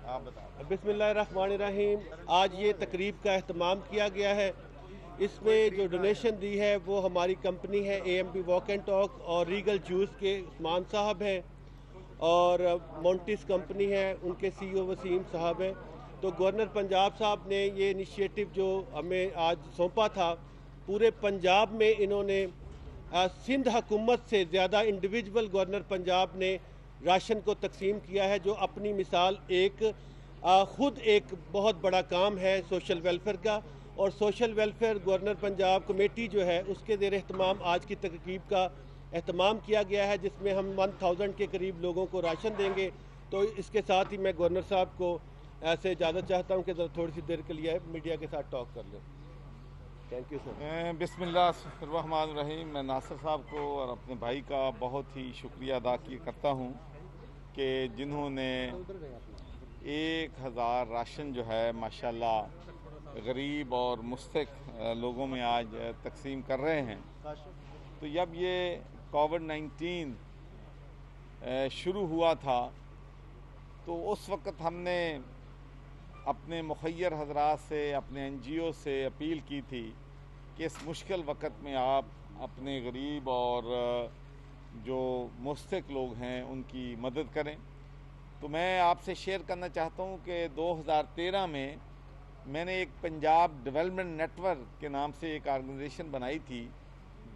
आप बताएं। बिस्मिल्लाहिर्रहमानिर्रहीम। आज ये तकरीब का अहतमाम किया गया है। इसमें जो डोनेशन दी है वो हमारी कंपनी है AMP वॉक एंड टॉक और रीगल जूस के उस्मान साहब हैं और मोंटिस कंपनी है उनके CEO वसीम साहब हैं। तो गवर्नर पंजाब साहब ने ये इनिशिएटिव जो हमें आज सौंपा था, पूरे पंजाब में इन्होंने सिंध हुकूमत से ज़्यादा इंडिविजुअल गवर्नर पंजाब ने राशन को तकसीम किया है, जो अपनी मिसाल ख़ुद एक बहुत बड़ा काम है सोशल वेलफेयर का। और social welfare governor Punjab committee जो है उसके ज़ेर एहतमाम आज की तकरीब का एहतमाम किया गया है, जिसमें हम 1000 के करीब लोगों को राशन देंगे। तो इसके साथ ही मैं गवर्नर साहब को ऐसे इजाज़त चाहता हूँ कि थोड़ी सी देर के लिए मीडिया के साथ टॉक कर लें। Thank you sir. बिस्मिल्लाहिर्रहमानिर्रहीम। मैं नासिर साहब को और अपने भाई का बहुत ही शुक्रिया अदा करता हूँ कि जिन्होंने 1000 राशन जो है माशाल्लाह गरीब और मुस्तक लोगों में आज तकसीम कर रहे हैं। तो जब ये कोविड-19 शुरू हुआ था तो उस वक़्त हमने अपने मुखय्यर हजरात से, अपने NGO से अपील की थी कि इस मुश्किल वक़्त में आप अपने गरीब और जो मुस्तक लोग हैं उनकी मदद करें। तो मैं आपसे शेयर करना चाहता हूं कि 2013 में मैंने एक पंजाब डेवलपमेंट नेटवर्क के नाम से एक ऑर्गेनाइजेशन बनाई थी,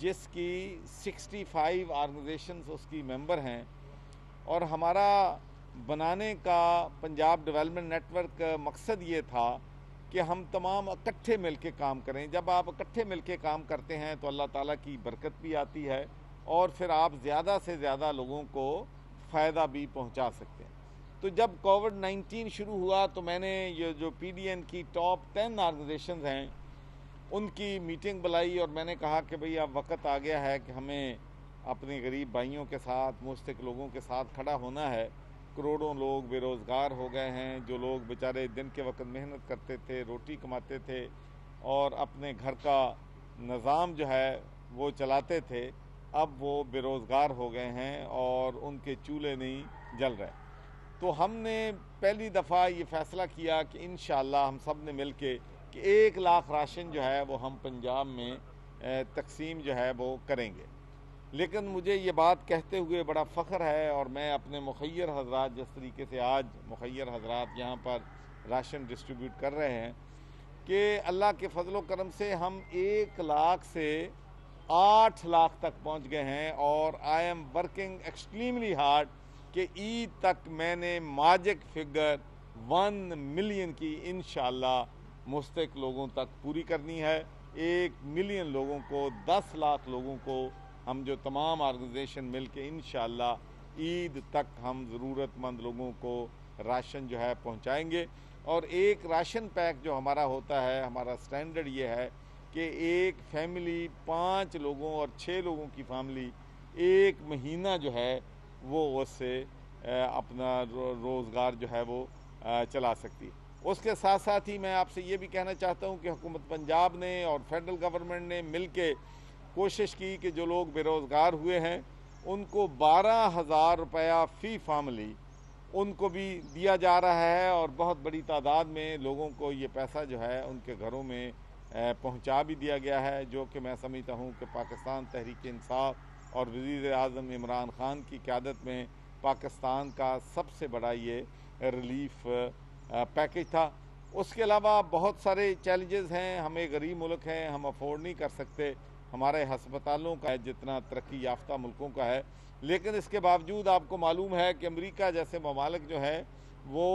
जिसकी 65 ऑर्गेनाइजेशंस उसकी मेंबर हैं। और हमारा बनाने का पंजाब डेवलपमेंट नेटवर्क का मकसद ये था कि हम तमाम इकट्ठे मिलके काम करें। जब आप इकट्ठे मिलके काम करते हैं तो अल्लाह ताला की बरकत भी आती है और फिर आप ज़्यादा से ज़्यादा लोगों को फ़ायदा भी पहुंचा सकते हैं। तो जब कोविड-19 शुरू हुआ तो मैंने ये जो PDN की टॉप 10 ऑर्गेनाइजेशंस हैं उनकी मीटिंग बुलाई और मैंने कहा कि भाई अब वक्त आ गया है कि हमें अपने गरीब भाइयों के साथ, मुस्तक लोगों के साथ खड़ा होना है। करोड़ों लोग बेरोज़गार हो गए हैं। जो लोग बेचारे दिन के वक्त मेहनत करते थे, रोटी कमाते थे और अपने घर का निज़ाम जो है वो चलाते थे, अब वो बेरोज़गार हो गए हैं और उनके चूल्हे नहीं जल रहे। तो हमने पहली दफ़ा ये फ़ैसला किया कि इंशाअल्लाह हम सब ने मिल के कि 1 लाख राशन जो है वो हम पंजाब में तकसीम जो है वो करेंगे। लेकिन मुझे ये बात कहते हुए बड़ा फ़ख्र है और मैं अपने मुखय्यर हजरात, जिस तरीके से आज मुखय्यर हजरात यहाँ पर राशन डिस्ट्रीब्यूट कर रहे हैं, कि अल्लाह के फजलो करम से हम 1 लाख से 8 लाख तक पहुँच गए हैं। और I am working extremely hard कि ईद तक मैंने माजिक फिगर 1 मिलियन की इंशाअल्लाह मुस्तक लोगों तक पूरी करनी है। 1 मिलियन लोगों को, 10 लाख लोगों को हम जो तमाम ऑर्गेनाइजेशन मिल के इंशाअल्लाह ईद तक हम ज़रूरतमंद लोगों को राशन जो है पहुंचाएंगे। और एक राशन पैक जो हमारा होता है, हमारा स्टैंडर्ड ये है कि एक फैमिली 5 लोगों और 6 लोगों की फैमिली 1 महीना जो है वो उससे अपना रोज़गार जो है वो चला सकती है। उसके साथ साथ ही मैं आपसे ये भी कहना चाहता हूँ कि हुकूमत पंजाब ने और फेडरल गवर्नमेंट ने मिल के कोशिश की कि जो लोग बेरोज़गार हुए हैं उनको 12,000 रुपया फ़ी फैमिली उनको भी दिया जा रहा है। और बहुत बड़ी तादाद में लोगों को ये पैसा जो है उनके घरों में पहुंचा भी दिया गया है, जो कि मैं समझता हूं कि पाकिस्तान तहरीक इंसाफ और वज़ीर आज़म इमरान ख़ान की क़यादत में पाकिस्तान का सबसे बड़ा ये रिलीफ पैकेज था। उसके अलावा बहुत सारे चैलेंजेस हैं। हम एक गरीब मुल्क हैं, हम अफोर्ड नहीं कर सकते हमारे हस्पतालों का है जितना तरक्की याफ्ता मुल्कों का है। लेकिन इसके बावजूद आपको मालूम है कि अमेरिका जैसे ममालिक जो है वो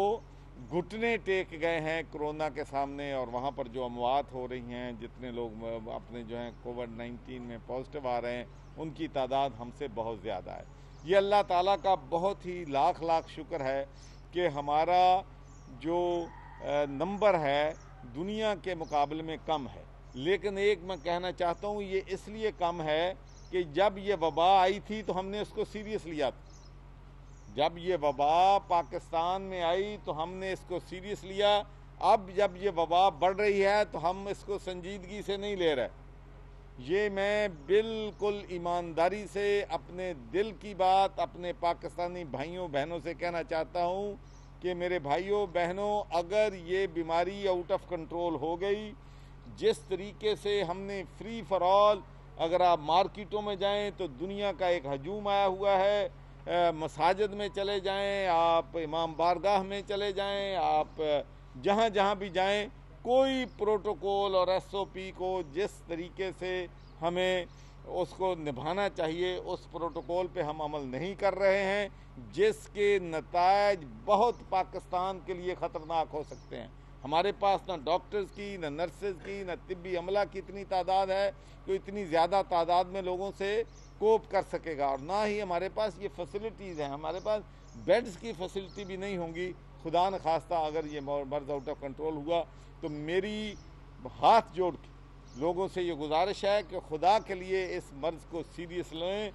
घुटने टेक गए हैं कोरोना के सामने। और वहाँ पर जो अमवात हो रही हैं, जितने लोग अपने जो हैं कोविड-19 में पॉजिटिव आ रहे हैं, उनकी तादाद हमसे बहुत ज़्यादा है। ये अल्लाह ताला का बहुत ही लाख लाख शुक्र है कि हमारा जो नंबर है दुनिया के मुकाबले में कम है। लेकिन एक मैं कहना चाहता हूँ, ये इसलिए कम है कि जब ये वबा आई थी तो हमने उसको सीरियस लिया था। जब ये वबा पाकिस्तान में आई तो हमने इसको सीरियस लिया। अब जब ये वबा बढ़ रही है तो हम इसको संजीदगी से नहीं ले रहे। ये मैं बिल्कुल ईमानदारी से अपने दिल की बात अपने पाकिस्तानी भाइयों बहनों से कहना चाहता हूँ कि मेरे भाइयों बहनों, अगर ये बीमारी आउट ऑफ कंट्रोल हो गई, जिस तरीके से हमने फ्री फॉर ऑल, अगर आप मार्केटों में जाएं तो दुनिया का एक हजूम आया हुआ है, मसाजिद में चले जाएं, आप इमाम बारगाह में चले जाएं, आप जहां जहां भी जाएं, कोई प्रोटोकॉल और एसओपी को जिस तरीके से हमें उसको निभाना चाहिए उस प्रोटोकॉल पे हम अमल नहीं कर रहे हैं, जिसके नतायज बहुत पाकिस्तान के लिए ख़तरनाक हो सकते हैं। हमारे पास ना डॉक्टर्स की, ना नर्सेज की, ना तिब्बी अमला की इतनी तादाद है कि इतनी ज़्यादा तादाद में लोगों से कोप कर सकेगा, और ना ही हमारे पास ये फैसिलिटीज़ हैं। हमारे पास बेड्स की फैसिलिटी भी नहीं होंगी। खुदा न खास्ता अगर ये मर्ज आउट ऑफ कंट्रोल हुआ तो मेरी हाथ जोड़ के लोगों से ये गुजारिश है कि खुदा के लिए इस मर्ज़ को सीरियस लें।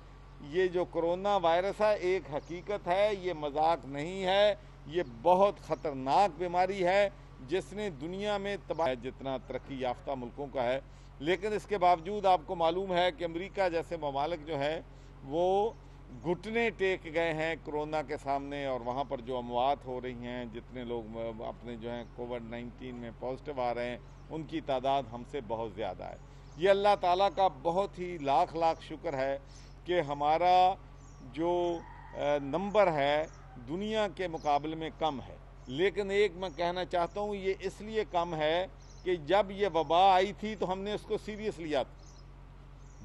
ये जो कोरोना वायरस है एक हकीकत है, ये मजाक नहीं है, ये बहुत ख़तरनाक बीमारी है जिसने दुनिया में तबाह जितना तरक्की याफ्ता मुल्कों का है। लेकिन इसके बावजूद आपको मालूम है कि अमेरिका जैसे ममालिक जो है वो घुटने टेक गए हैं कोरोना के सामने, और वहाँ पर जो अमवात हो रही हैं, जितने लोग अपने जो हैं कोविड-19 में पॉजिटिव आ रहे हैं, उनकी तादाद हमसे बहुत ज़्यादा है। ये अल्लाह ताला का बहुत ही लाख लाख शुक्र है कि हमारा जो नंबर है दुनिया के मुकाबले में कम है। लेकिन एक मैं कहना चाहता हूँ, ये इसलिए कम है कि जब ये वबा आई थी तो हमने इसको सीरियस लिया था।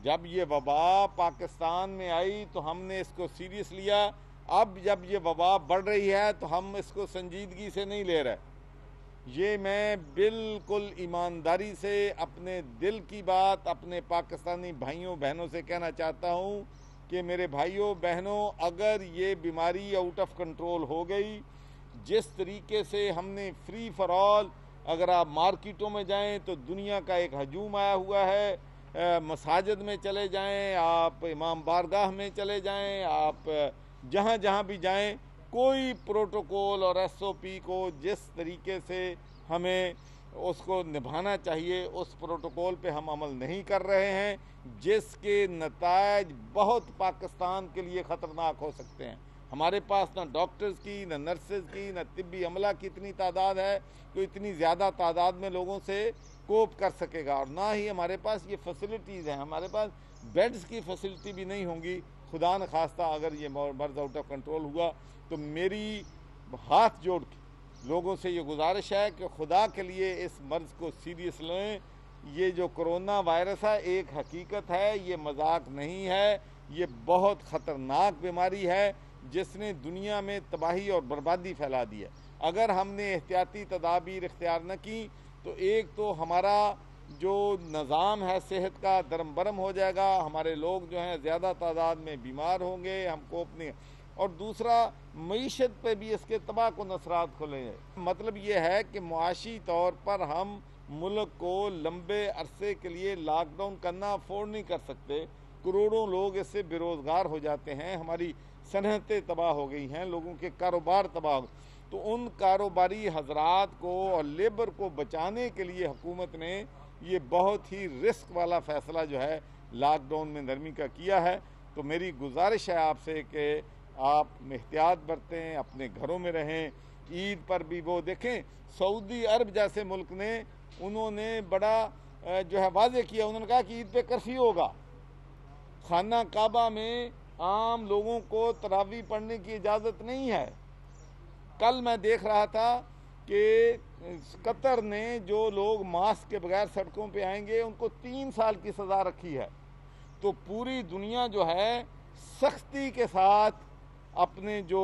जब ये वबा पाकिस्तान में आई तो हमने इसको सीरियस लिया। अब जब ये वबा बढ़ रही है तो हम इसको संजीदगी से नहीं ले रहे। ये मैं बिल्कुल ईमानदारी से अपने दिल की बात अपने पाकिस्तानी भाइयों बहनों से कहना चाहता हूँ कि मेरे भाइयों बहनों, अगर ये बीमारी आउट ऑफ कंट्रोल हो गई, जिस तरीके से हमने फ्री फॉर ऑल, अगर आप मार्केटों में जाएं तो दुनिया का एक हजूम आया हुआ है, मसाजिद में चले जाएं, आप इमाम बारगाह में चले जाएं, आप जहां जहां भी जाएं, कोई प्रोटोकॉल और एसओपी को जिस तरीके से हमें उसको निभाना चाहिए उस प्रोटोकॉल पे हम अमल नहीं कर रहे हैं, जिसके नतायज बहुत पाकिस्तान के लिए ख़तरनाक हो सकते हैं। हमारे पास ना डॉक्टर्स की, ना नर्सेज की, ना तिब्बी अमला की इतनी तादाद है कि इतनी ज़्यादा तादाद में लोगों से कोप कर सकेगा, और ना ही हमारे पास ये फैसिलिटीज़ हैं। हमारे पास बेड्स की फैसिलिटी भी नहीं होंगी। खुदा न खास्ता अगर ये मर्ज आउट ऑफ कंट्रोल हुआ तो मेरी हाथ जोड़ के लोगों से ये गुजारिश है कि खुदा के लिए इस मर्ज़ को सीरियस लें। ये जो कोरोना वायरस है एक हकीकत है, ये मजाक नहीं है, ये बहुत ख़तरनाक बीमारी है जिसने दुनिया में तबाही और बर्बादी फैला दी है। अगर हमने एहतियाती तदाबीर इख्तियार न की तो एक तो हमारा जो निज़ाम है सेहत का दरम बरम हो जाएगा, हमारे लोग जो हैं ज़्यादा तादाद में बीमार होंगे, हमको अपने, और दूसरा मईशत पे भी इसके तबाह को नसरात खुलेंगे। मतलब ये है कि मुआशी तौर पर हम मुल्क को लंबे अरसे के लिए लॉकडाउन करना अफोर्ड नहीं कर सकते। करोड़ों लोग इससे बेरोज़गार हो जाते हैं, हमारी सनहतें तबाह हो गई हैं, लोगों के कारोबार तबाह हो। तो उन कारोबारी हजरात को और लेबर को बचाने के लिए हुकूमत ने ये बहुत ही रिस्क वाला फ़ैसला जो है लॉकडाउन में नरमी का किया है। तो मेरी गुजारिश है आपसे कि आप एहतियात बरतें, अपने घरों में रहें। ईद पर भी वो देखें, सऊदी अरब जैसे मुल्क ने उन्होंने बड़ा जो है वाज़े किया, उन्होंने कहा कि ईद पे कर्फ्यू होगा। खाना काबा में आम लोगों को तरावी पढ़ने की इजाज़त नहीं है। कल मैं देख रहा था कि कतर ने जो लोग मास्क के बगैर सड़कों पे आएंगे उनको 3 साल की सज़ा रखी है। तो पूरी दुनिया जो है सख्ती के साथ अपने जो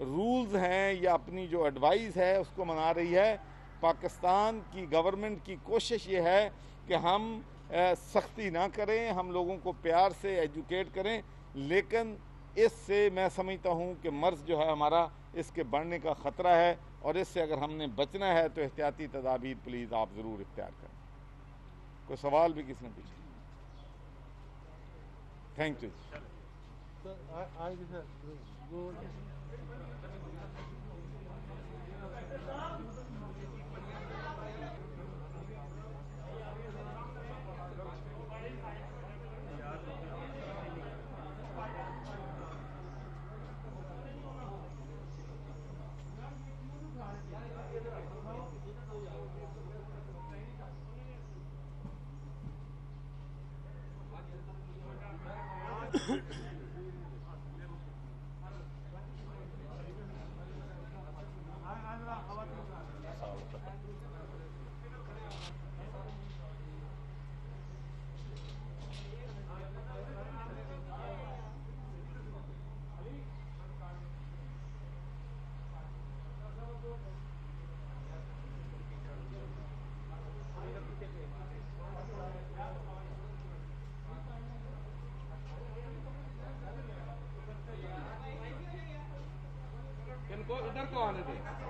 रूल्स हैं या अपनी जो एडवाइस है उसको मना रही है। पाकिस्तान की गवर्नमेंट की कोशिश ये है कि हम सख्ती ना करें, हम लोगों को प्यार से एजुकेट करें, लेकिन इससे मैं समझता हूँ कि मर्ज़ जो है हमारा इसके बढ़ने का ख़तरा है, और इससे अगर हमने बचना है तो एहतियाती तदाबीर प्लीज़ आप ज़रूर इख्तियार करें। कोई सवाल भी किसी ने पूछा? Thank you. तो आने दें।